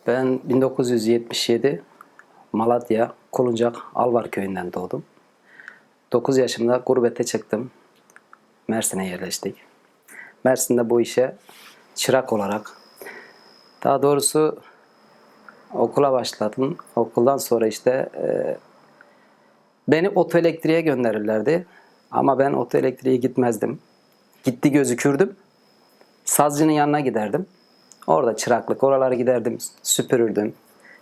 Ben 1977 Malatya Kuluncak Alvar köyünden doğdum. 9 yaşımda gurbete çıktım. Mersin'e yerleştik. Mersin'de bu işe çırak olarak, daha doğrusu okula başladım. Okuldan sonra beni otoelektriğe gönderirlerdi. Ama ben otoelektriğe gitmezdim. Gitti gözükürdüm. Sazcının yanına giderdim. Orada çıraklık, oralara giderdim, süpürürdüm.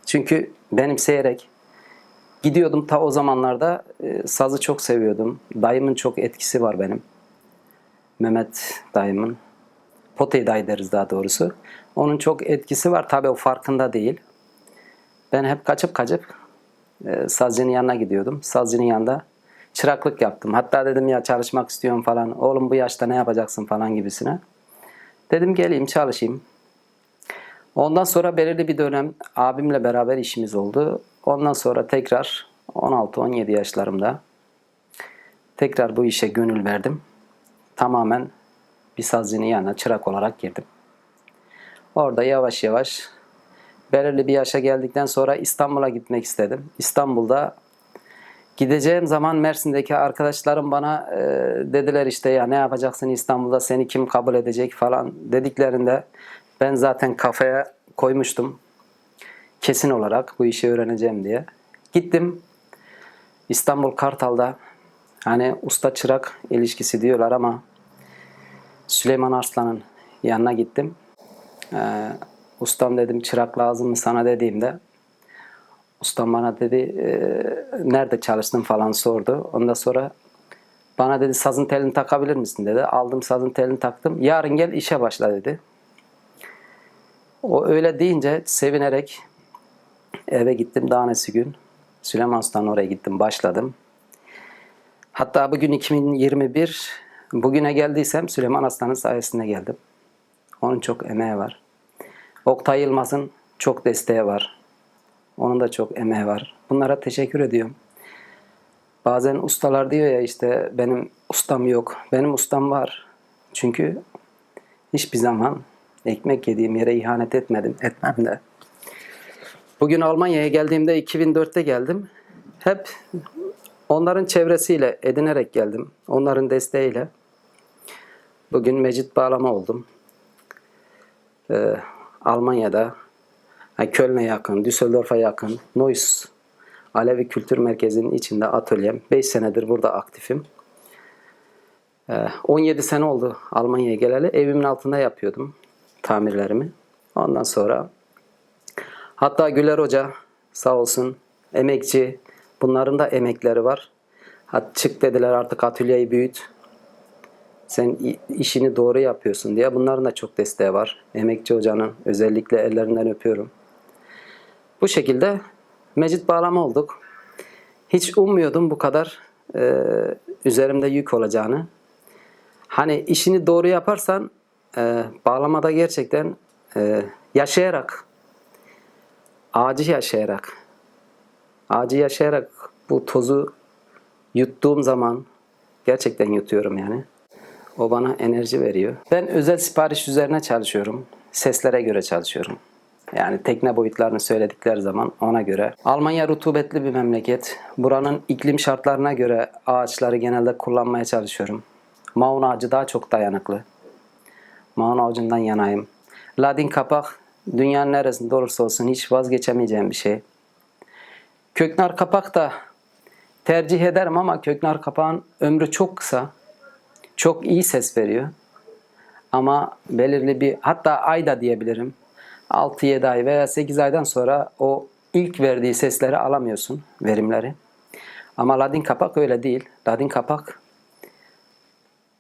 Çünkü benimseyerek gidiyordum. Ta o zamanlarda sazı çok seviyordum. Dayımın çok etkisi var benim. Mehmet dayımın. Potey dayı deriz daha doğrusu. Onun çok etkisi var. Tabii o farkında değil. Ben hep kaçıp sazcının yanına gidiyordum. Sazcının yanında çıraklık yaptım. Hatta dedim ya çalışmak istiyorum falan. Oğlum bu yaşta ne yapacaksın falan gibisine. Dedim geleyim çalışayım. Ondan sonra belirli bir dönem abimle beraber işimiz oldu. Ondan sonra tekrar 16-17 yaşlarımda tekrar bu işe gönül verdim. Tamamen bir sazcının yanına çırak olarak girdim. Orada yavaş yavaş belirli bir yaşa geldikten sonra İstanbul'a gitmek istedim. İstanbul'da gideceğim zaman Mersin'deki arkadaşlarım bana dediler işte ya ne yapacaksın İstanbul'da, seni kim kabul edecek falan dediklerinde ben zaten kafaya koymuştum kesin olarak bu işi öğreneceğim diye. Gittim İstanbul Kartal'da, hani usta çırak ilişkisi diyorlar ama Süleyman Arslan'ın yanına gittim. Ustam dedim çırak lazım mı sana dediğimde ustam bana dedi nerede çalıştın falan sordu. Ondan sonra bana dedi sazın telini takabilir misin dedi. Aldım sazın telini taktım. Yarın gel işe başla dedi. O öyle deyince sevinerek eve gittim danesi gün. Süleyman Usta'nın oraya gittim, başladım. Hatta bugün 2021, bugüne geldiysem Süleyman Aslan'ın sayesinde geldim. Onun çok emeği var. Oktay Yılmaz'ın çok desteği var. Onun da çok emeği var. Bunlara teşekkür ediyorum. Bazen ustalar diyor ya işte benim ustam yok. Benim ustam var. Çünkü hiçbir zaman ekmek yediğim yere ihanet etmedim. Etmem de. Bugün Almanya'ya geldiğimde 2004'te geldim. Hep onların çevresiyle edinerek geldim. Onların desteğiyle. Bugün mecit bağlama oldum. Almanya'da Köln'e yakın, Düsseldorf'a yakın Neuss Alevi Kültür Merkezi'nin içinde atölyem. 5 senedir burada aktifim. 17 sene oldu Almanya'ya geleli. Evimin altında yapıyordum tamirlerimi. Ondan sonra hatta Güler Hoca sağ olsun emekçi. Bunların da emekleri var. Çık dediler artık atölyeyi büyüt. Sen işini doğru yapıyorsun diye. Bunların da çok desteği var. Emekçi hocanın özellikle ellerinden öpüyorum. Bu şekilde mecit bağlama olduk. Hiç ummuyordum bu kadar üzerimde yük olacağını. Hani işini doğru yaparsan bağlamada gerçekten yaşayarak, ağacı yaşayarak bu tozu yuttuğum zaman gerçekten yutuyorum yani. O bana enerji veriyor. Ben özel sipariş üzerine çalışıyorum. Seslere göre çalışıyorum. Yani tekne boyutlarını söyledikleri zaman ona göre. Almanya rutubetli bir memleket. Buranın iklim şartlarına göre ağaçları genelde kullanmaya çalışıyorum. Maun ağacı daha çok dayanıklı. Maun ağacından yanayım. Ladin kapak dünyanın neresinde olursa olsun hiç vazgeçemeyeceğim bir şey. Köknar kapak da tercih ederim ama köknar kapağın ömrü çok kısa. Çok iyi ses veriyor. Ama belirli bir, hatta ay da diyebilirim. 6-7 ay veya 8 aydan sonra o ilk verdiği sesleri alamıyorsun, verimleri. Ama ladin kapak öyle değil. Ladin kapak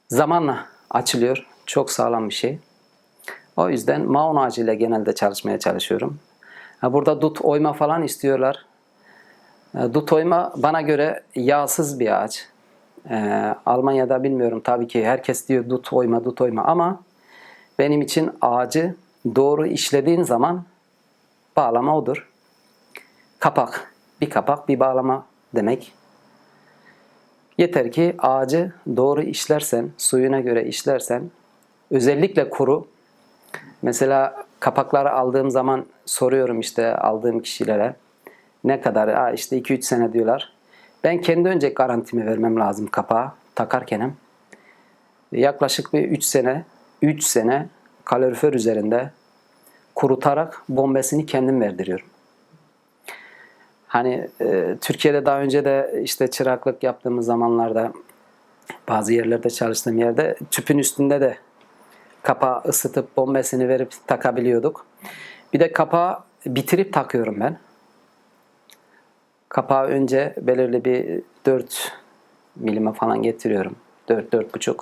zamanla açılıyor. Çok sağlam bir şey. O yüzden maun ağacıyla genelde çalışmaya çalışıyorum. Burada dut oyma falan istiyorlar. Dut oyma bana göre yağsız bir ağaç. Almanya'da bilmiyorum tabii ki herkes diyor dut oyma ama benim için ağacı doğru işlediğin zaman bağlama odur. Kapak, bir kapak bir bağlama demek. Yeter ki ağacı doğru işlersen, suyuna göre işlersen, özellikle kuru. Mesela Kapakları aldığım zaman soruyorum işte aldığım kişilere. Ne kadar? İşte 2-3 sene diyorlar. Ben kendi önce garantimi vermem lazım kapağı takarkenim. Yaklaşık bir 3 sene kalorifer üzerinde kurutarak bombesini kendim verdiriyorum. Hani Türkiye'de daha önce de işte çıraklık yaptığımız zamanlarda bazı yerlerde çalıştığım yerde tüpün üstünde de kapağı ısıtıp bombesini verip takabiliyorduk. Bir de kapağı bitirip takıyorum ben. Kapağı önce belirli bir 4 milime falan getiriyorum. 4-4,5.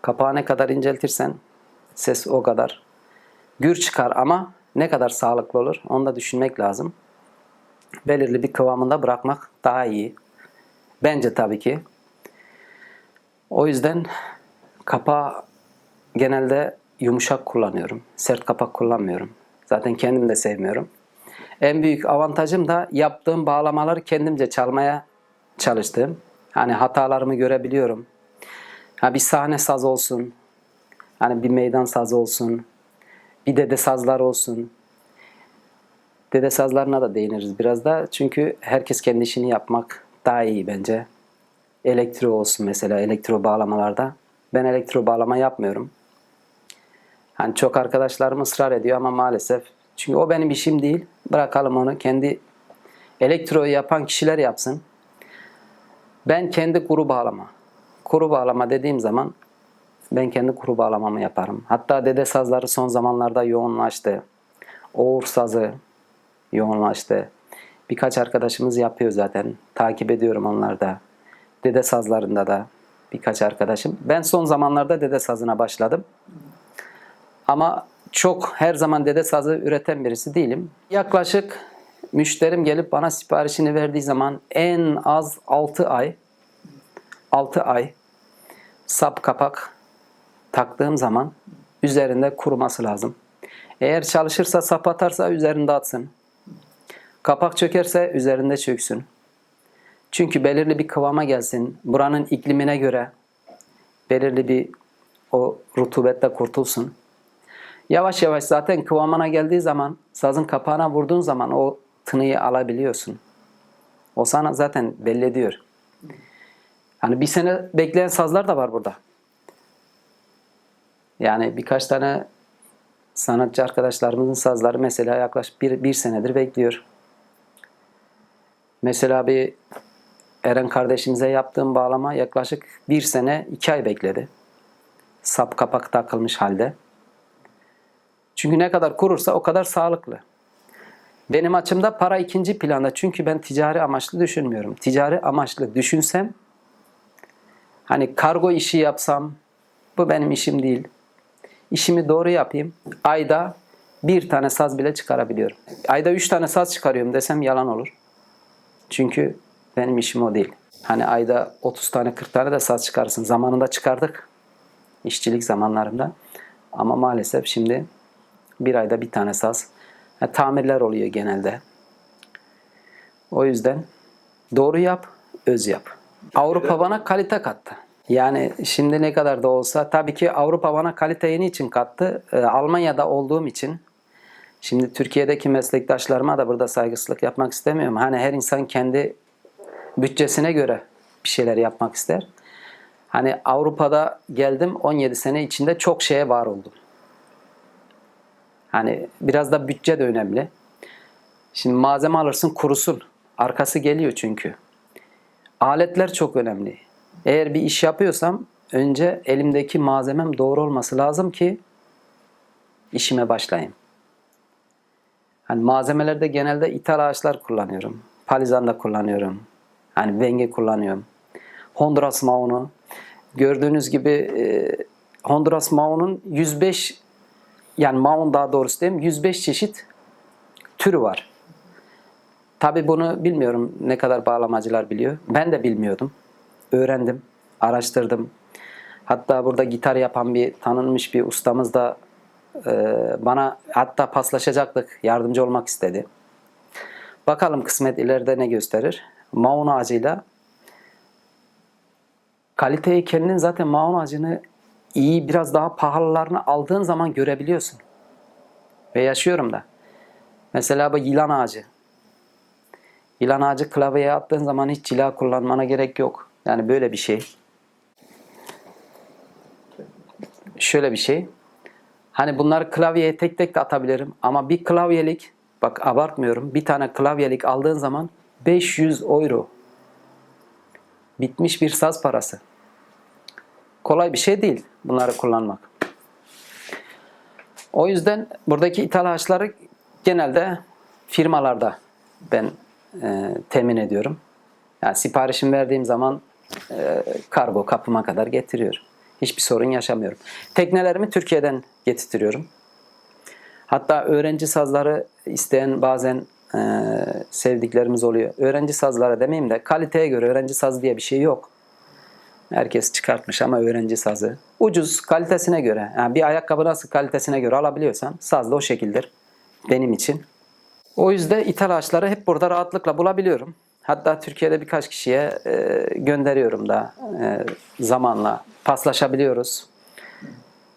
Kapağı ne kadar inceltirsen ses o kadar gür çıkar ama ne kadar sağlıklı olur onu da düşünmek lazım. Belirli bir kıvamında bırakmak daha iyi. Bence tabii ki. O yüzden kapağı genelde yumuşak kullanıyorum. Sert kapak kullanmıyorum. Zaten kendim de sevmiyorum. En büyük avantajım da yaptığım bağlamaları kendimce çalmaya çalıştım. Hani hatalarımı görebiliyorum. Bir sahne saz olsun, hani bir meydan sazı olsun, bir dede sazlar olsun. Dede sazlarına da değiniriz biraz da. Çünkü herkes kendi işini yapmak daha iyi bence. Elektro olsun mesela, elektro bağlamalarda. Ben elektro bağlama yapmıyorum. Hani çok arkadaşlarım ısrar ediyor ama maalesef. Çünkü o benim işim değil. Bırakalım onu. Kendi elektroyu yapan kişiler yapsın. Ben kendi kuru bağlama. Kuru bağlama dediğim zaman ben kendi kuru bağlamamı yaparım. Hatta dede sazları son zamanlarda yoğunlaştı. Oğur sazı yoğunlaştı. Birkaç arkadaşımız yapıyor zaten. Takip ediyorum onları da. Dede sazlarında da birkaç arkadaşım. Ben son zamanlarda dede sazına başladım. Ama çok her zaman dede sazı üreten birisi değilim. Yaklaşık müşterim gelip bana siparişini verdiği zaman en az 6 ay sap kapak taktığım zaman üzerinde kuruması lazım. Eğer çalışırsa sap atarsa üzerinde atsın. Kapak çökerse üzerinde çöksün. Çünkü belirli bir kıvama gelsin. Buranın iklimine göre belirli bir o rutubette kurtulsun. Yavaş yavaş zaten kıvamına geldiği zaman sazın kapağına vurduğun zaman o tınıyı alabiliyorsun. O sana zaten belli ediyor. Hani bir sene bekleyen sazlar da var burada. Yani birkaç tane sanatçı arkadaşlarımızın sazları mesela yaklaşık bir senedir bekliyor. Mesela bir Eren kardeşimize yaptığım bağlama yaklaşık 1 sene 2 ay bekledi. Sap kapak takılmış halde. Çünkü ne kadar kurursa o kadar sağlıklı. Benim açımda para ikinci planda. Çünkü ben ticari amaçlı düşünmüyorum. Ticari amaçlı düşünsem, hani kargo işi yapsam, bu benim işim değil. İşimi doğru yapayım. Ayda 1 tane saz bile çıkarabiliyorum. Ayda 3 tane saz çıkarıyorum desem yalan olur. Çünkü benim işim o değil. Hani ayda 30 tane 40 tane de saz çıkarsın. Zamanında çıkardık. İşçilik zamanlarında. Ama maalesef şimdi bir ayda bir tane saz. Tamirler oluyor genelde. O yüzden doğru yap, öz yap. Avrupa bana kalite kattı. Yani şimdi ne kadar da olsa tabii ki Avrupa bana kaliteyi niçin kattı? Almanya'da olduğum için. Şimdi Türkiye'deki meslektaşlarıma da burada saygısızlık yapmak istemiyorum. Hani her insan kendi bütçesine göre bir şeyler yapmak ister. Hani Avrupa'da geldim 17 sene içinde çok şeye var oldum. Hani biraz da bütçe de önemli. Şimdi malzeme alırsın kurusun. Arkası geliyor çünkü. Aletler çok önemli. Eğer bir iş yapıyorsam önce elimdeki malzemem doğru olması lazım ki işime başlayayım. Hani malzemelerde genelde ithal ağaçlar kullanıyorum. Palizanda kullanıyorum. Hani Wenge kullanıyorum. Honduras maunu. Gördüğünüz gibi Honduras maunun 105 yani maun daha doğrusu diyeyim 105 çeşit türü var. Tabii bunu bilmiyorum ne kadar bağlamacılar biliyor. Ben de bilmiyordum. Öğrendim, araştırdım. Hatta burada gitar yapan bir tanınmış bir ustamız da bana hatta paslaşacaktık. Yardımcı olmak istedi. Bakalım kısmet ileride ne gösterir. Maun ağacıyla kaliteyi kendin zaten maun ağacını iyi biraz daha pahalılarını aldığın zaman görebiliyorsun. Ve yaşıyorum da. Mesela bu yılan ağacı. Yılan ağacı klavyeye attığın zaman hiç cila kullanmana gerek yok. Yani böyle bir şey. Şöyle bir şey. Hani bunları klavyeye tek tek de atabilirim. Ama bir klavyelik, bak abartmıyorum, bir tane klavyelik aldığın zaman 500 euro. Bitmiş bir saz parası. Kolay bir şey değil bunları kullanmak. O yüzden buradaki ithal ağaçları genelde firmalarda ben temin ediyorum. Yani siparişimi verdiğim zaman kargo kapıma kadar getiriyor. Hiçbir sorun yaşamıyorum. Teknelerimi Türkiye'den getirtiyorum. Hatta öğrenci sazları isteyen bazen sevdiklerimiz oluyor. Öğrenci sazları demeyeyim de kaliteye göre öğrenci sazı diye bir şey yok. Herkes çıkartmış ama öğrenci sazı. Ucuz, kalitesine göre. Yani bir ayakkabı nasıl kalitesine göre alabiliyorsan saz da o şekildir benim için. O yüzden ithal ağaçları hep burada rahatlıkla bulabiliyorum. Hatta Türkiye'de birkaç kişiye gönderiyorum da zamanla paslaşabiliyoruz.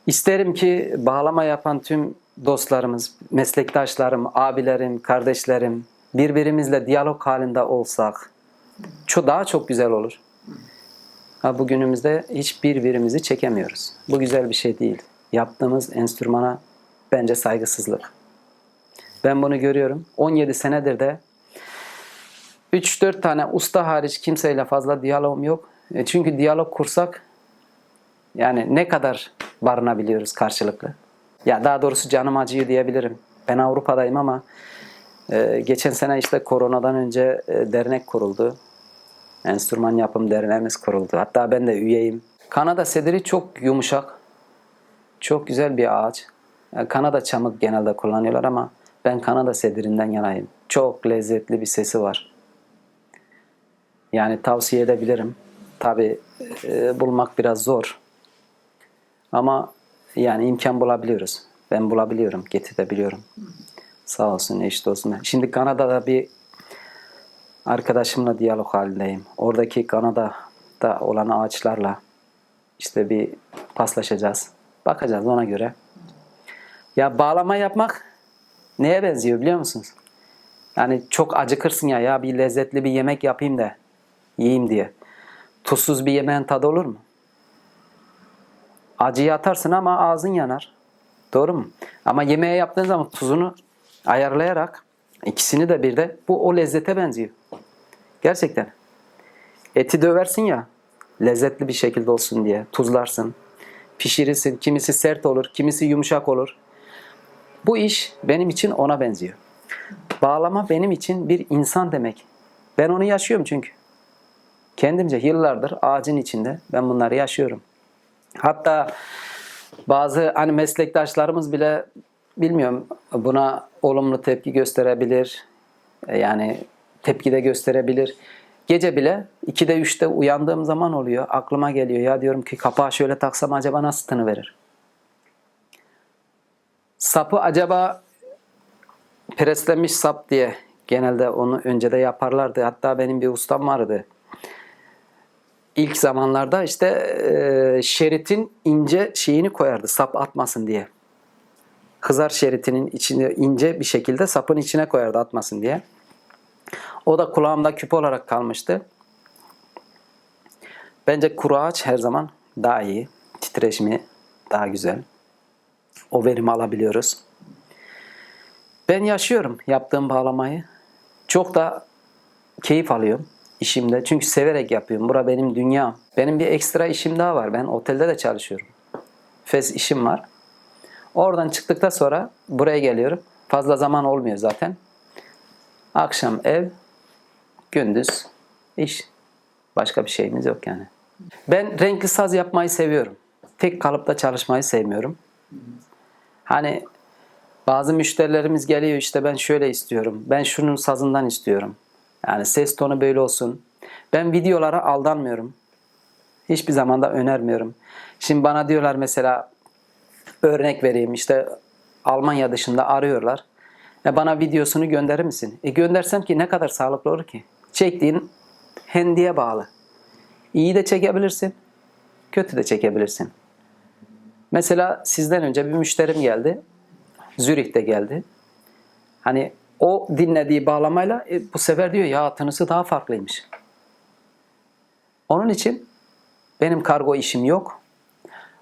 İsterim ki bağlama yapan tüm dostlarımız, meslektaşlarım, abilerim, kardeşlerim birbirimizle diyalog halinde olsak daha çok güzel olur. Bugünümüzde hiç birbirimizi çekemiyoruz. Bu güzel bir şey değil. Yaptığımız enstrümana bence saygısızlık. Ben bunu görüyorum. 17 senedir de 3-4 tane usta hariç kimseyle fazla diyalogum yok. Çünkü diyalog kursak yani ne kadar barınabiliyoruz karşılıklı. Ya daha doğrusu canım acıyor diyebilirim. Ben Avrupa'dayım ama geçen sene işte koronadan önce dernek kuruldu. Enstrüman yapım derneğimiz kuruldu. Hatta ben de üyeyim. Kanada sediri çok yumuşak. Çok güzel bir ağaç. Kanada çamık genelde kullanıyorlar ama ben Kanada sedirinden yanayım. Çok lezzetli bir sesi var. Yani tavsiye edebilirim. Tabi bulmak biraz zor. Ama yani imkan bulabiliyoruz. Ben bulabiliyorum, getirebiliyorum. Sağ olsun eş dostum. Şimdi Kanada'da bir arkadaşımla diyalog halindeyim. Oradaki Kanada'da olan ağaçlarla işte bir paslaşacağız. Bakacağız ona göre. Ya bağlama yapmak neye benziyor biliyor musunuz? Yani çok acıkırsın ya bir lezzetli bir yemek yapayım da yiyeyim diye. Tuzsuz bir yemeğin tadı olur mu? Acıyı atarsın ama ağzın yanar. Doğru mu? Ama yemeğe yaptığın zaman tuzunu ayarlayarak ikisini de bir de bu o lezzete benziyor. Gerçekten. Eti döversin ya lezzetli bir şekilde olsun diye tuzlarsın. Pişirirsin. Kimisi sert olur, kimisi yumuşak olur. Bu iş benim için ona benziyor. Bağlama benim için bir insan demek. Ben onu yaşıyorum çünkü. Kendimce yıllardır ağacın içinde ben bunları yaşıyorum. Hatta bazı hani meslektaşlarımız bile bilmiyorum buna olumlu tepki gösterebilir. Yani tepki de gösterebilir. Gece bile 2'de 3'te uyandığım zaman oluyor. Aklıma geliyor ya diyorum ki kapağı şöyle taksam acaba nasıl tınıverir? Sapı acaba preslenmiş sap diye genelde onu öncede yaparlardı. Hatta benim bir ustam vardı. İlk zamanlarda işte şeritin ince şeyini koyardı sap atmasın diye. Hızar şeritinin içine ince bir şekilde sapın içine koyardı atmasın diye. O da kulağımda küp olarak kalmıştı. Bence kuru ağaç her zaman daha iyi. Titreşimi daha güzel. O verimi alabiliyoruz. Ben yaşıyorum yaptığım bağlamayı. Çok da keyif alıyorum işimde. Çünkü severek yapıyorum. Bura benim dünyam. Benim bir ekstra işim daha var. Ben otelde de çalışıyorum. Fes işim var. Oradan çıktıktan sonra buraya geliyorum. Fazla zaman olmuyor zaten. Akşam ev, gündüz iş. Başka bir şeyimiz yok yani. Ben renkli saz yapmayı seviyorum. Tek kalıpta çalışmayı sevmiyorum. Hani bazı müşterilerimiz geliyor işte ben şöyle istiyorum. Ben şunun sazından istiyorum. Yani ses tonu böyle olsun. Ben videolara aldanmıyorum. Hiçbir zaman da önermiyorum. Şimdi bana diyorlar mesela örnek vereyim işte Almanya dışında arıyorlar. Bana videosunu gönderir misin? Göndersem ki ne kadar sağlıklı olur ki? Çektiğin hendiye bağlı. İyi de çekebilirsin. Kötü de çekebilirsin. Mesela sizden önce bir müşterim geldi. Zürih'te geldi. Hani o dinlediği bağlamayla bu sefer diyor ya tınısı daha farklıymış. Onun için benim kargo işim yok.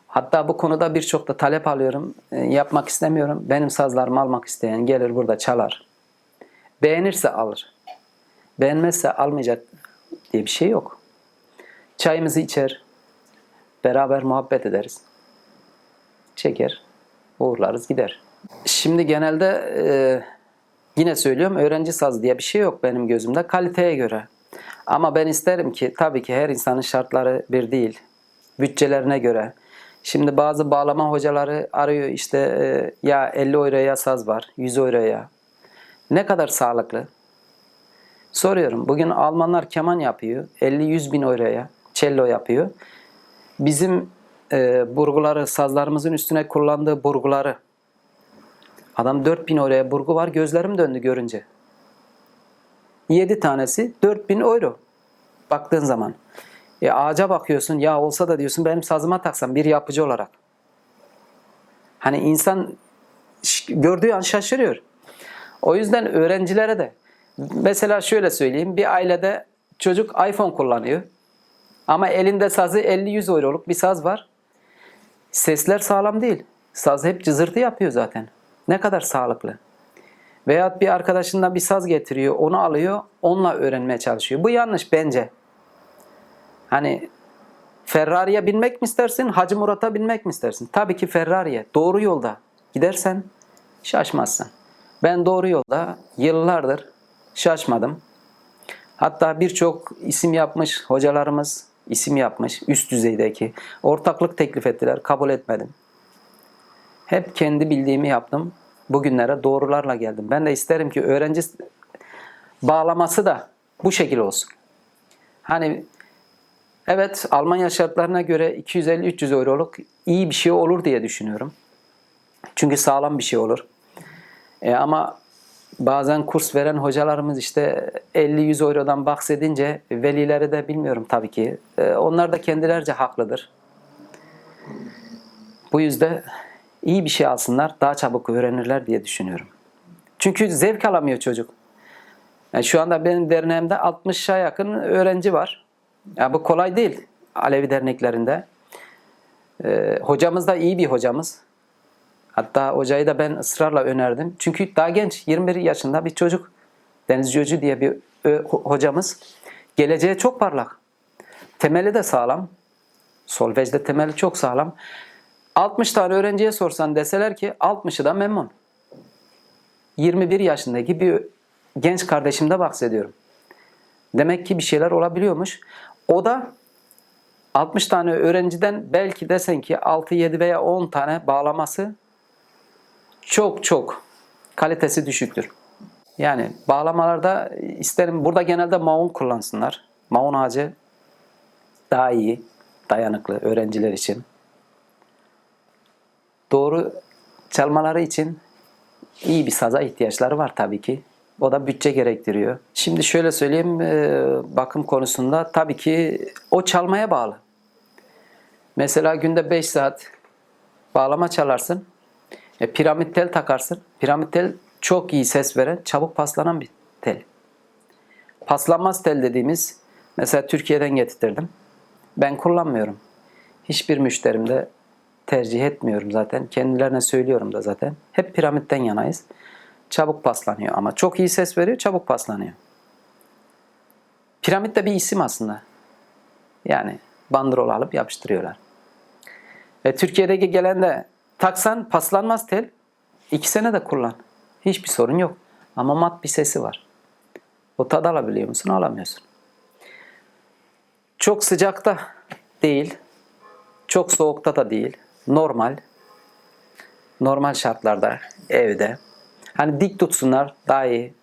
Hatta bu konuda birçok da talep alıyorum. Yapmak istemiyorum. Benim sazlarımı almak isteyen gelir burada çalar. Beğenirse alır. Beğenmezse almayacak diye bir şey yok. Çayımızı içer. Beraber muhabbet ederiz. Çeker. Uğurlarız gider. Şimdi genelde yine söylüyorum öğrenci saz diye bir şey yok benim gözümde. Kaliteye göre. Ama ben isterim ki tabii ki her insanın şartları bir değil. Bütçelerine göre. Şimdi bazı bağlama hocaları arıyor işte ya 50 euroya saz var, 100 euroya. Ne kadar sağlıklı? Soruyorum. Bugün Almanlar keman yapıyor. 50-100 bin euroya. Cello yapıyor. Bizim burguları, sazlarımızın üstüne kullandığı burguları. Adam 4000 euroya burgu var. Gözlerim döndü görünce. 7 tanesi 4000 euro. Baktığın zaman. Ağaca bakıyorsun. Ya olsa da diyorsun benim sazıma taksam bir yapıcı olarak. Hani insan gördüğü an şaşırıyor. O yüzden öğrencilere de mesela şöyle söyleyeyim. Bir ailede çocuk iPhone kullanıyor. Ama elinde sazı 50-100 euroluk bir saz var. Sesler sağlam değil. Saz hep cızırtı yapıyor zaten. Ne kadar sağlıklı. Veyahut bir arkadaşından bir saz getiriyor, onu alıyor, onunla öğrenmeye çalışıyor. Bu yanlış bence. Hani Ferrari'ye binmek mi istersin, Hacı Murat'a binmek mi istersin? Tabii ki Ferrari'ye. Doğru yolda gidersen şaşmazsın. Ben doğru yolda yıllardır şaşmadım. Hatta birçok isim yapmış hocalarımız isim yapmış üst düzeydeki. Ortaklık teklif ettiler, kabul etmedim. Hep kendi bildiğimi yaptım. Bugünlere doğrularla geldim. Ben de isterim ki öğrenci bağlaması da bu şekil olsun. Hani evet Almanya şartlarına göre 250-300 euroluk iyi bir şey olur diye düşünüyorum. Çünkü sağlam bir şey olur. Ama bazen kurs veren hocalarımız işte 50-100 eurodan bahsedince velileri de bilmiyorum tabii ki. Onlar da kendilerce haklıdır. Bu yüzden iyi bir şey alsınlar, daha çabuk öğrenirler diye düşünüyorum. Çünkü zevk alamıyor çocuk. Yani şu anda benim derneğimde 60'a yakın öğrenci var. Yani bu kolay değil Alevi derneklerinde. Hocamız da iyi bir hocamız. Hatta hocayı da ben ısrarla önerdim. Çünkü daha genç, 21 yaşında bir çocuk. Deniz Göcü diye bir hocamız. Geleceği çok parlak. Temeli de sağlam. Solfejde temeli çok sağlam. 60 tane öğrenciye sorsan deseler ki 60'ı da memnun. 21 yaşındaki bir genç kardeşimde bahsediyorum. Demek ki bir şeyler olabiliyormuş. O da 60 tane öğrenciden belki desen ki 6, 7 veya 10 tane bağlaması çok kalitesi düşüktür. Yani bağlamalarda isterim burada genelde maun kullansınlar. Maun ağacı daha iyi, dayanıklı öğrenciler için. Doğru çalmaları için iyi bir saza ihtiyaçları var tabii ki. O da bütçe gerektiriyor. Şimdi şöyle söyleyeyim, bakım konusunda tabii ki o çalmaya bağlı. Mesela günde 5 saat bağlama çalarsın. Piramit tel takarsın. Piramit tel çok iyi ses veren, çabuk paslanan bir tel. Paslanmaz tel dediğimiz, mesela Türkiye'den getirdim. Ben kullanmıyorum. Hiçbir müşterim de tercih etmiyorum zaten. Kendilerine söylüyorum da zaten. Hep piramitten yanayız. Çabuk paslanıyor ama çok iyi ses veriyor, çabuk paslanıyor. Piramit de bir isim aslında. Yani bandrol alıp yapıştırıyorlar. Ve Türkiye'deki gelen de taksan paslanmaz tel 2 sene de kullan. Hiçbir sorun yok. Ama mat bir sesi var. O tadı alabiliyor musun? Alamıyorsun. Çok sıcakta değil. Çok soğukta da değil. Normal. Normal şartlarda evde. Hani dik tutsunlar daha iyi.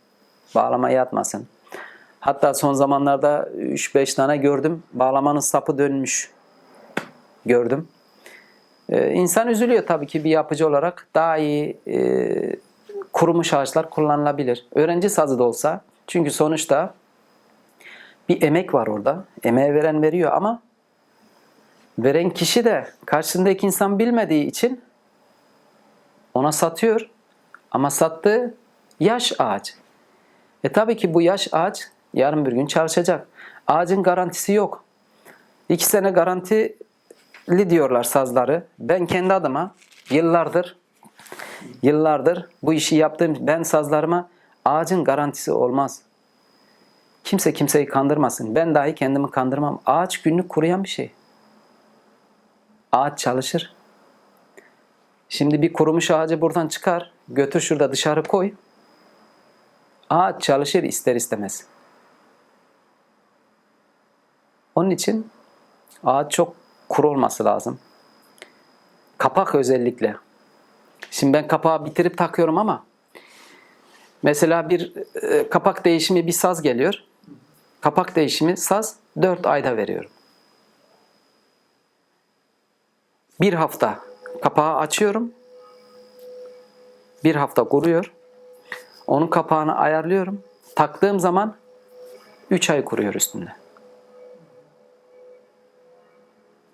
Bağlama yatmasın. Hatta son zamanlarda 3-5 tane gördüm. Bağlamanın sapı dönmüş. Gördüm. İnsan üzülüyor tabii ki bir yapıcı olarak. Daha iyi kurumuş ağaçlar kullanılabilir. Öğrenci sazı da olsa. Çünkü sonuçta bir emek var orada. Emeği veren veriyor ama veren kişi de karşısındaki insan bilmediği için ona satıyor. Ama sattığı yaş ağaç. Tabii ki bu yaş ağaç yarın bir gün çalışacak. Ağacın garantisi yok. 2 sene garantili diyorlar sazları. Ben kendi adıma yıllardır bu işi yaptığım, ben sazlarıma ağacın garantisi olmaz. Kimse kimseyi kandırmasın. Ben dahi kendimi kandırmam. Ağaç günlük kuruyan bir şey. Ağaç çalışır. Şimdi bir kurumuş ağacı buradan çıkar, götür şurada dışarı koy. Ağaç çalışır ister istemez. Onun için ağaç çok kuru olması lazım. Kapak özellikle. Şimdi ben kapağı bitirip takıyorum ama mesela bir kapak değişimi bir saz geliyor. Kapak değişimi saz 4 ayda veriyorum. Bir hafta kapağı açıyorum. Bir hafta kuruyor. Onun kapağını ayarlıyorum. Taktığım zaman 3 ay kuruyor üstünde.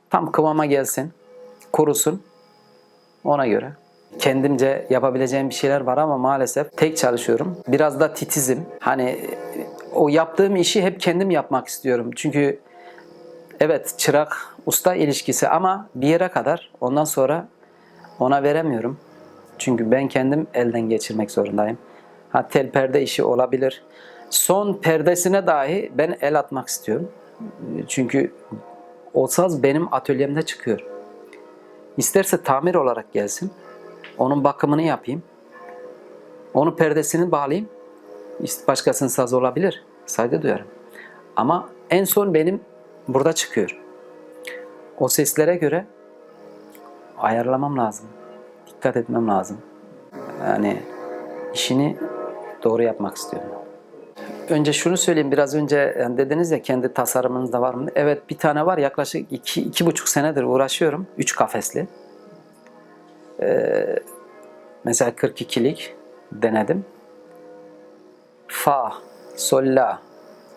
Tam kıvama gelsin, kurusun ona göre. Kendimce yapabileceğim bir şeyler var ama maalesef tek çalışıyorum. Biraz da titizim. Hani o yaptığım işi hep kendim yapmak istiyorum. Çünkü evet çırak usta ilişkisi ama bir yere kadar, ondan sonra ona veremiyorum. Çünkü ben kendim elden geçirmek zorundayım. Ha, tel perde işi olabilir. Son perdesine dahi ben el atmak istiyorum. Çünkü o saz benim atölyemde çıkıyor. İsterse tamir olarak gelsin. Onun bakımını yapayım. Onun perdesini bağlayayım. Başkasının sazı olabilir. Saygı duyarım. Ama en son benim burada çıkıyor. O seslere göre ayarlamam lazım. Dikkat etmem lazım. Yani işini doğru yapmak istiyorum. Önce şunu söyleyeyim. Biraz önce yani dediniz ya kendi tasarımınızda var mı? Evet bir tane var. Yaklaşık 2,5 senedir uğraşıyorum. 3 kafesli. Mesela 42'lik denedim. Fa, sol, la.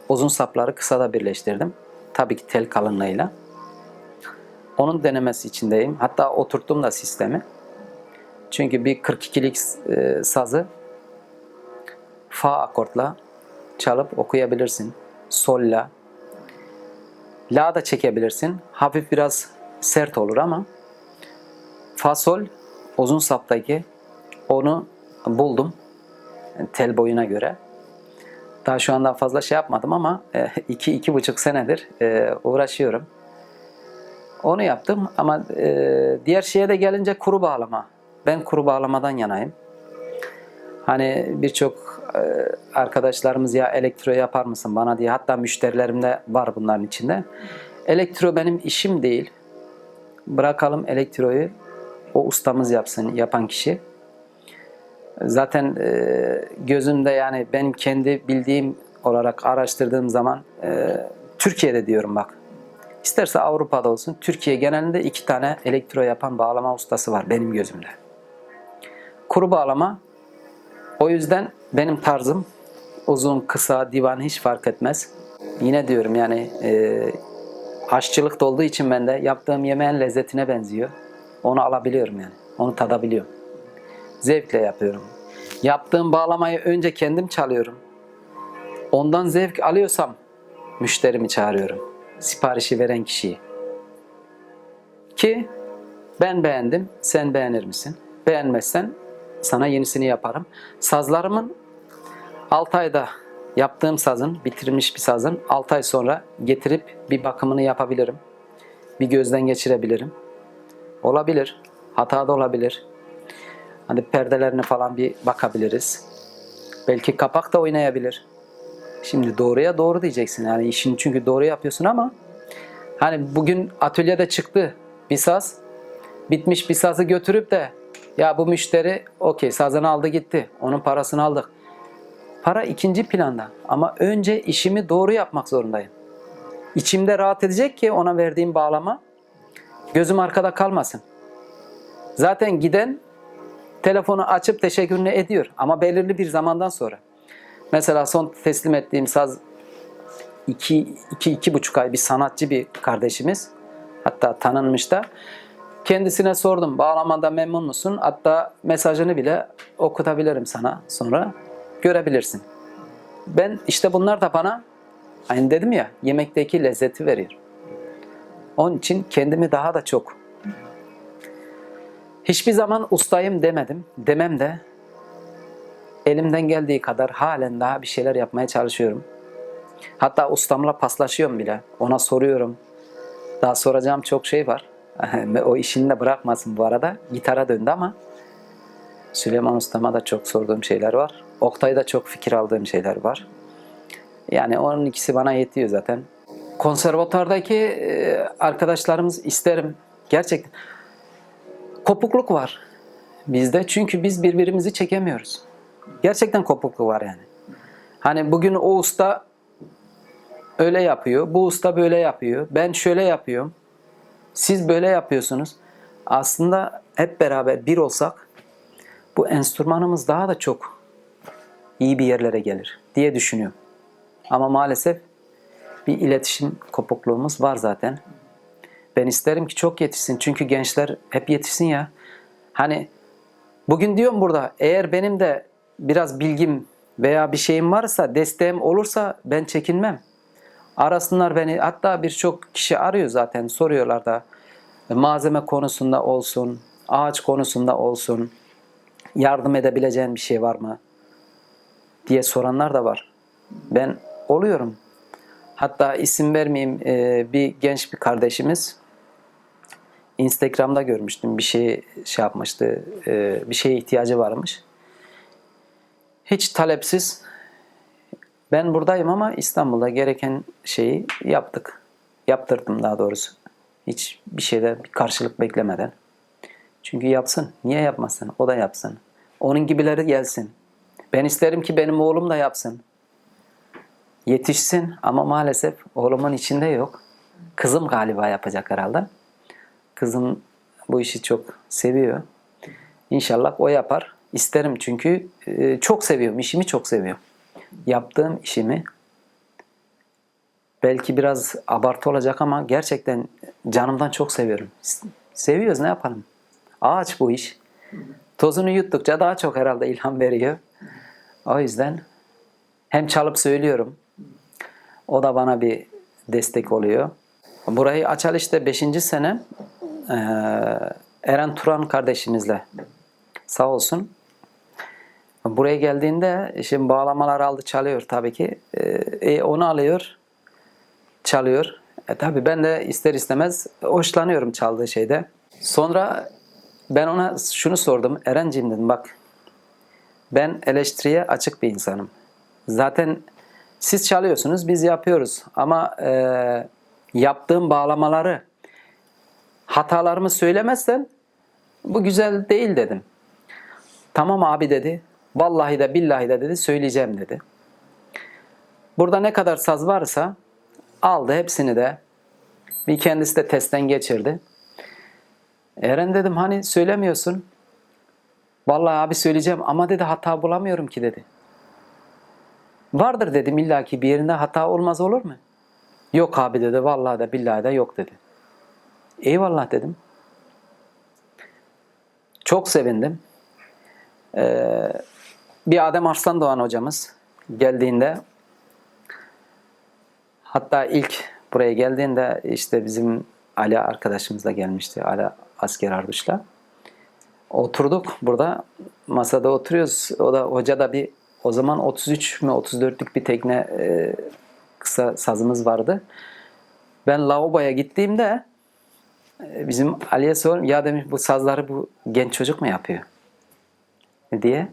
Uzun sapları kısa da birleştirdim. Tabii ki tel kalınlığıyla. Onun denemesi içindeyim. Hatta oturttum da sistemi. Çünkü bir 42'lik sazı fa akortla çalıp okuyabilirsin. Sol, la. La da çekebilirsin. Hafif biraz sert olur ama fa, sol uzun saptaki onu buldum. Yani tel boyuna göre. Daha şu anda fazla şey yapmadım ama 2-2,5 senedir uğraşıyorum. Onu yaptım ama diğer şeye de gelince kuru bağlama. Ben kuru bağlamadan yanayım. Hani birçok arkadaşlarımız ya elektro yapar mısın bana diye, hatta müşterilerim de var bunların içinde. Elektro benim işim değil. Bırakalım elektroyu o ustamız yapsın, yapan kişi. Zaten gözümde yani benim kendi bildiğim olarak araştırdığım zaman Türkiye'de diyorum bak. İsterse Avrupa'da olsun, Türkiye genelinde 2 tane elektro yapan bağlama ustası var benim gözümde. Kuru bağlama, o yüzden benim tarzım uzun, kısa, divan hiç fark etmez. Yine diyorum yani aşçılık da olduğu için bende yaptığım yemeğin lezzetine benziyor. Onu alabiliyorum yani, onu tadabiliyorum. Zevkle yapıyorum. Yaptığım bağlamayı önce kendim çalıyorum. Ondan zevk alıyorsam müşterimi çağırıyorum. Siparişi veren kişiyi. Ki ben beğendim, sen beğenir misin? Beğenmezsen sana yenisini yaparım. Sazlarımın 6 ayda yaptığım sazın, bitirilmiş bir sazın 6 ay sonra getirip bir bakımını yapabilirim. Bir gözden geçirebilirim. Olabilir. Hata da olabilir. Hani perdelerine falan bir bakabiliriz. Belki kapak da oynayabilir. Şimdi doğruya doğru diyeceksin. Yani işini çünkü doğru yapıyorsun ama hani bugün atölyede çıktı bir saz. Bitmiş bir sazı götürüp de ya bu müşteri okey sazını aldı gitti. Onun parasını aldık. Para ikinci planda. Ama önce işimi doğru yapmak zorundayım. İçimde rahat edecek ki ona verdiğim bağlama gözüm arkada kalmasın. Zaten giden telefonu açıp teşekkürünü ediyor ama belirli bir zamandan sonra. Mesela son teslim ettiğim saz 2,5 ay bir sanatçı bir kardeşimiz. Hatta tanınmış da. Kendisine sordum. Bağlamada memnun musun? Hatta mesajını bile okutabilirim sana sonra. Görebilirsin. Ben işte bunlar da bana hani dedim ya yemekteki lezzeti veriyor. Onun için kendimi daha da çok hiçbir zaman ustayım demedim. Demem de elimden geldiği kadar halen daha bir şeyler yapmaya çalışıyorum. Hatta ustamla paslaşıyorum bile. Ona soruyorum. Daha soracağım çok şey var. O işini de bırakmasın bu arada. Gitara döndü ama Süleyman Ustama da çok sorduğum şeyler var. Oktay'da çok fikir aldığım şeyler var. Yani onun ikisi bana yetiyor zaten. Konservatardaki arkadaşlarımız isterim. Gerçekten kopukluk var bizde. Çünkü biz birbirimizi çekemiyoruz. Gerçekten kopukluk var yani. Hani bugün o usta öyle yapıyor, bu usta böyle yapıyor, ben şöyle yapıyorum, siz böyle yapıyorsunuz. Aslında hep beraber bir olsak bu enstrümanımız daha da çok iyi bir yerlere gelir diye düşünüyorum. Ama maalesef bir iletişim kopukluğumuz var zaten. Ben isterim ki çok yetişsin çünkü gençler hep yetişsin ya. Hani bugün diyorum burada eğer benim de biraz bilgim veya bir şeyim varsa, desteğim olursa ben çekinmem. Arasınlar beni. Hatta birçok kişi arıyor zaten. Soruyorlar da malzeme konusunda olsun, ağaç konusunda olsun, yardım edebileceğin bir şey var mı diye soranlar da var. Ben oluyorum. Hatta isim vermeyeyim bir genç bir kardeşimiz Instagram'da görmüştüm. Bir şey yapmıştı. Bir şeye ihtiyacı varmış. Hiç talepsiz ben buradayım ama İstanbul'da gereken şeyi yaptık. Yaptırdım daha doğrusu. Hiç bir şeyde bir karşılık beklemeden. Çünkü yapsın. Niye yapmasın? O da yapsın. Onun gibileri gelsin. Ben isterim ki benim oğlum da yapsın. Yetişsin ama maalesef oğlumun içinde yok. Kızım galiba yapacak herhalde. Kızım bu işi çok seviyor. İnşallah o yapar. İsterim çünkü çok seviyorum. İşimi çok seviyorum. Yaptığım işimi belki biraz abartı olacak ama gerçekten canımdan çok seviyorum. Seviyoruz ne yapalım? Ağaç bu iş. Tozunu yuttukça daha çok herhalde ilham veriyor. O yüzden hem çalıp söylüyorum. O da bana bir destek oluyor. Burayı açalı işte 5. sene Eren Turan kardeşimizle sağ olsun. Buraya geldiğinde şimdi bağlamalar aldı çalıyor tabii ki. Onu alıyor çalıyor. Tabii ben de ister istemez hoşlanıyorum çaldığı şeyde. Sonra ben ona şunu sordum. Erenciğim dedim bak ben eleştiriye açık bir insanım. Zaten siz çalıyorsunuz biz yapıyoruz ama yaptığım bağlamaları hatalarımı söylemezsen bu güzel değil dedim. Tamam abi dedi. Vallahi de billahi de dedi söyleyeceğim dedi. Burada ne kadar saz varsa aldı hepsini de bir kendisi de testten geçirdi. Eren dedim hani söylemiyorsun. Vallahi abi söyleyeceğim ama dedi hata bulamıyorum ki dedi. Vardır dedim illaki bir yerinde hata olmaz olur mu? Yok abi dedi vallahi de billahi de yok dedi. Eyvallah dedim. Çok sevindim. Bir Adem Arslan Doğan hocamız geldiğinde hatta ilk buraya geldiğinde işte bizim Ali arkadaşımız da gelmişti. Ali Asker Arduş'la. Oturduk burada masada oturuyoruz. O da hoca da bir o zaman 33 mü 34'lük bir tekne kısa sazımız vardı. Ben lavaboya gittiğimde bizim Ali'ye sordum. Ya demiş bu sazları bu genç çocuk mu yapıyor? Diye.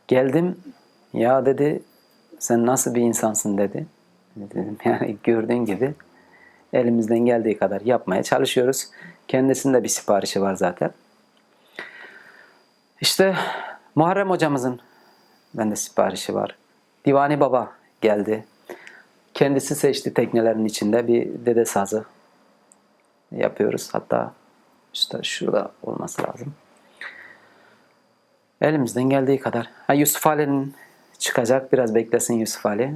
Geldim. Ya dedi sen nasıl bir insansın dedi. Dedim yani gördüğün gibi elimizden geldiği kadar yapmaya çalışıyoruz. Kendisinde bir siparişi var zaten. İşte Muharrem hocamızın bende siparişi var. Divani Baba geldi. Kendisi seçti teknelerin içinde bir dede sazı yapıyoruz. Hatta işte şurada olması lazım. Elimizden geldiği kadar. Yusuf Ali'nin çıkacak. Biraz beklesin Yusuf Ali.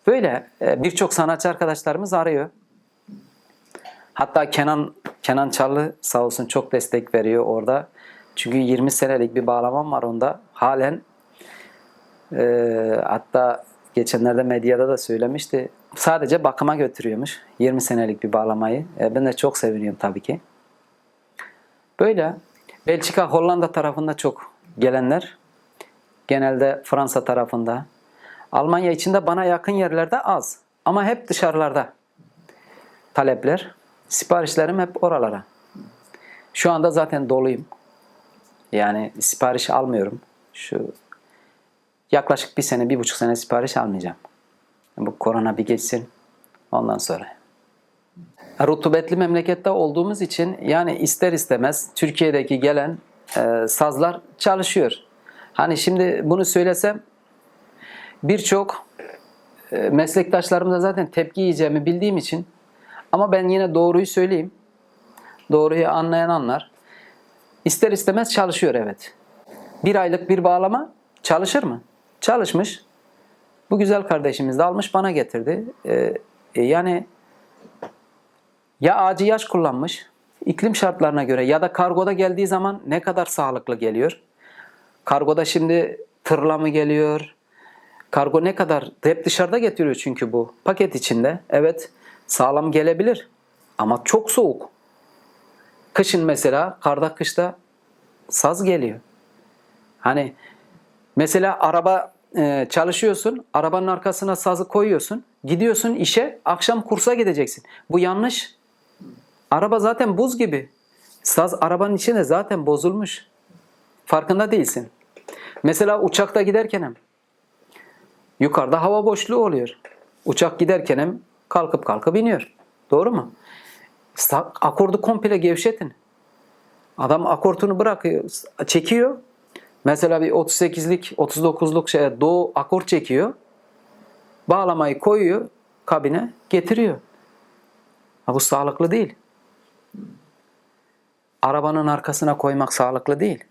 Böyle birçok sanatçı arkadaşlarımız arıyor. Hatta Kenan Kenan Çallı sağ olsun çok destek veriyor orada. Çünkü 20 senelik bir bağlamam var onda. Halen hatta geçenlerde medyada da söylemişti. Sadece bakıma götürüyormuş 20 senelik bir bağlamayı. Ben de çok seviniyorum tabii ki. Böyle Belçika, Hollanda tarafında çok gelenler. Genelde Fransa tarafında. Almanya içinde bana yakın yerlerde az. Ama hep dışarılarda talepler. Siparişlerim hep oralara. Şu anda zaten doluyum. Yani sipariş almıyorum. Yaklaşık 1 sene, 1,5 sene sipariş almayacağım. Bu korona bir geçsin. Ondan sonra. Rutubetli memlekette olduğumuz için yani ister istemez Türkiye'deki gelen sazlar çalışıyor. Hani şimdi bunu söylesem birçok meslektaşlarım da zaten tepki yiyeceğimi bildiğim için, ama ben yine doğruyu söyleyeyim. Doğruyu anlayan anlar. İster istemez çalışıyor, evet. 1 aylık bir bağlama çalışır mı? Çalışmış. Bu güzel kardeşimiz de almış bana getirdi. Yani ya ağacı yaş kullanmış, iklim şartlarına göre, ya da kargoda geldiği zaman ne kadar sağlıklı geliyor. Kargoda şimdi tırla mı geliyor? Kargo ne kadar? Hep dışarıda getiriyor çünkü bu. Paket içinde. Evet, sağlam gelebilir. Ama çok soğuk. Kışın mesela, karda kışta saz geliyor. Hani mesela araba çalışıyorsun. Arabanın arkasına sazı koyuyorsun. Gidiyorsun işe. Akşam kursa gideceksin. Bu yanlış. Araba zaten buz gibi. Saz arabanın içinde zaten bozulmuş. Farkında değilsin. Mesela uçakta giderken yukarıda hava boşluğu oluyor. Uçak giderken kalkıp iniyor. Doğru mu? Akordu komple gevşetin. Adam akortunu bırakıyor, çekiyor. Mesela bir 38'lik, 39'luk do akort çekiyor. Bağlamayı koyuyor kabine, getiriyor. Bu sağlıklı değil. Arabanın arkasına koymak sağlıklı değil.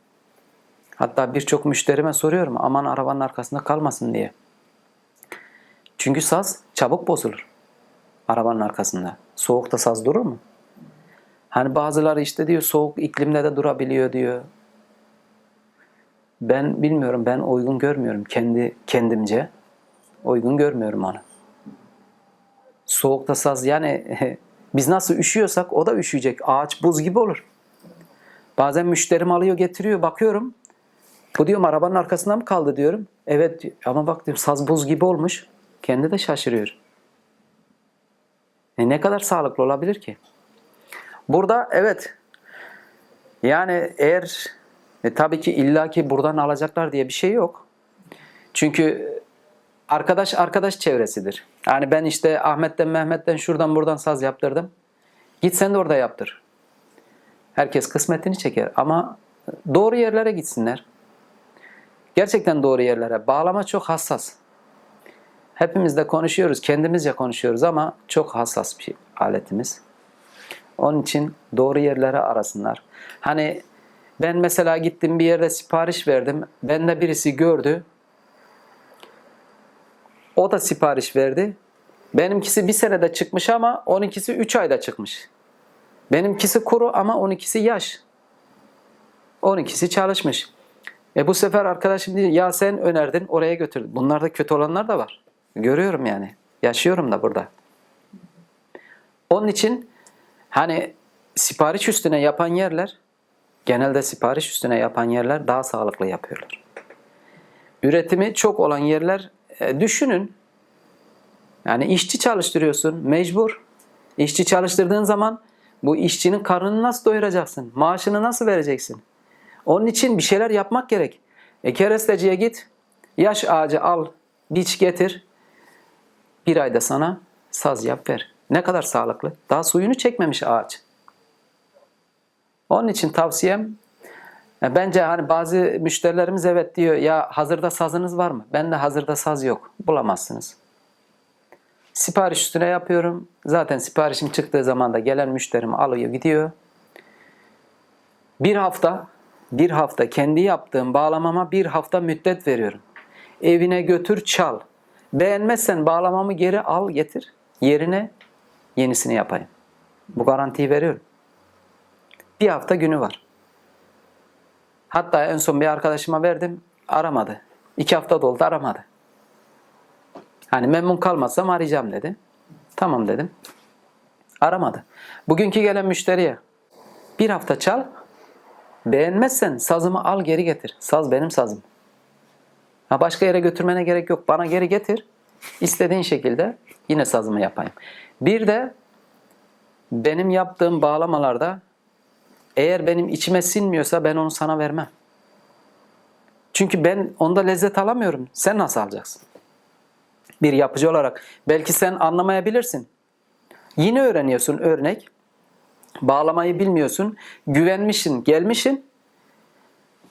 Hatta birçok müşterime soruyorum, aman arabanın arkasında kalmasın diye. Çünkü saz çabuk bozulur arabanın arkasında. Soğukta saz durur mu? Hani bazıları işte diyor soğuk iklimde de durabiliyor diyor. Ben bilmiyorum, ben uygun görmüyorum kendimce. Uygun görmüyorum onu. Soğukta saz yani biz nasıl üşüyorsak o da üşüyecek. Ağaç buz gibi olur. Bazen müşterim alıyor getiriyor, bakıyorum. Bu diyorum arabanın arkasında mı kaldı diyorum. Evet ama bak diyorum saz buz gibi olmuş. Kendi de şaşırıyor. Ne kadar sağlıklı olabilir ki? Burada evet yani eğer tabii ki illaki buradan alacaklar diye bir şey yok. Çünkü arkadaş çevresidir. Yani ben işte Ahmet'ten Mehmet'ten şuradan buradan saz yaptırdım. Git sen de orada yaptır. Herkes kısmetini çeker ama doğru yerlere gitsinler. Gerçekten doğru yerlere. Bağlama çok hassas. Hepimiz de konuşuyoruz, kendimizce konuşuyoruz ama çok hassas bir aletimiz. Onun için doğru yerlere arasınlar. Hani ben mesela gittim bir yerde sipariş verdim. Bende birisi gördü. O da sipariş verdi. Benimkisi 1 senede çıkmış ama 12'si 3 ayda çıkmış. Benimkisi kuru ama 12'si yaş. 12'si çalışmış. Bu sefer arkadaşım diyor ya sen önerdin oraya götürdün. Bunlarda kötü olanlar da var. Görüyorum yani. Yaşıyorum da burada. Onun için hani sipariş üstüne yapan yerler, genelde sipariş üstüne yapan yerler daha sağlıklı yapıyorlar. Üretimi çok olan yerler düşünün. Yani işçi çalıştırıyorsun mecbur. İşçi çalıştırdığın zaman bu işçinin karnını nasıl doyuracaksın? Maaşını nasıl vereceksin? Onun için bir şeyler yapmak gerek. Keresteciye git, yaş ağacı al, biç getir. 1 ayda sana saz yap ver. Ne kadar sağlıklı. Daha suyunu çekmemiş ağaç. Onun için tavsiyem, bence hani bazı müşterilerimiz evet diyor ya hazırda sazınız var mı? Bende hazırda saz yok. Bulamazsınız. Sipariş üstüne yapıyorum. Zaten siparişim çıktığı zaman da gelen müşterim alıyor gidiyor. Bir hafta kendi yaptığım bağlamama 1 hafta müddet veriyorum. Evine götür çal. Beğenmezsen bağlamamı geri al getir. Yerine yenisini yapayım. Bu garantiyi veriyorum. Bir hafta günü var. Hatta en son bir arkadaşıma verdim, aramadı. 2 hafta doldu, aramadı. Hani memnun kalmazsam arayacağım dedi. Tamam dedim. Aramadı. Bugünkü gelen müşteriye bir hafta çal, beğenmezsen sazımı al geri getir. Saz benim sazım. Ha, başka yere götürmene gerek yok. Bana geri getir. İstediğin şekilde yine sazımı yapayım. Bir de benim yaptığım bağlamalarda eğer benim içime sinmiyorsa ben onu sana vermem. Çünkü ben onda lezzet alamıyorum. Sen nasıl alacaksın? Bir yapıcı olarak belki sen anlamayabilirsin. Yine öğreniyorsun örnek. Bağlamayı bilmiyorsun. Güvenmişsin, gelmişsin.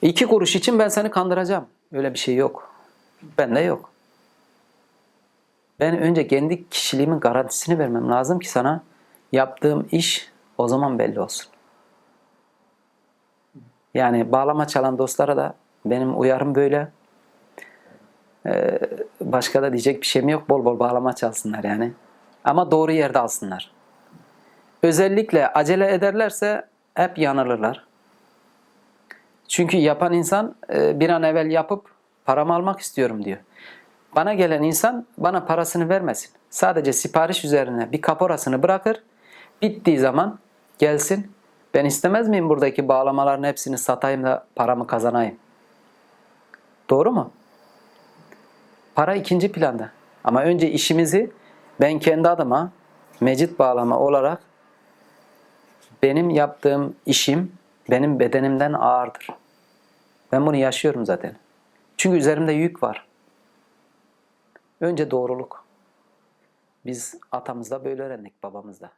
2 kuruş için ben seni kandıracağım. Öyle bir şey yok. Bende yok. Ben önce kendi kişiliğimin garantisini vermem lazım ki sana yaptığım iş o zaman belli olsun. Yani bağlama çalan dostlara da benim uyarım böyle. Başka da diyecek bir şeyim yok. Bol bol bağlama çalsınlar yani. Ama doğru yerde alsınlar. Özellikle acele ederlerse hep yanılırlar. Çünkü yapan insan bir an evvel yapıp paramı almak istiyorum diyor. Bana gelen insan bana parasını vermesin. Sadece sipariş üzerine bir kaporasını bırakır. Bittiği zaman gelsin. Ben istemez miyim buradaki bağlamaların hepsini satayım da paramı kazanayım? Doğru mu? Para ikinci planda. Ama önce işimizi ben kendi adıma mecit bağlama olarak benim yaptığım işim benim bedenimden ağırdır. Ben bunu yaşıyorum zaten. Çünkü üzerimde yük var. Önce doğruluk. Biz atamızda böyle öğrendik, babamızda.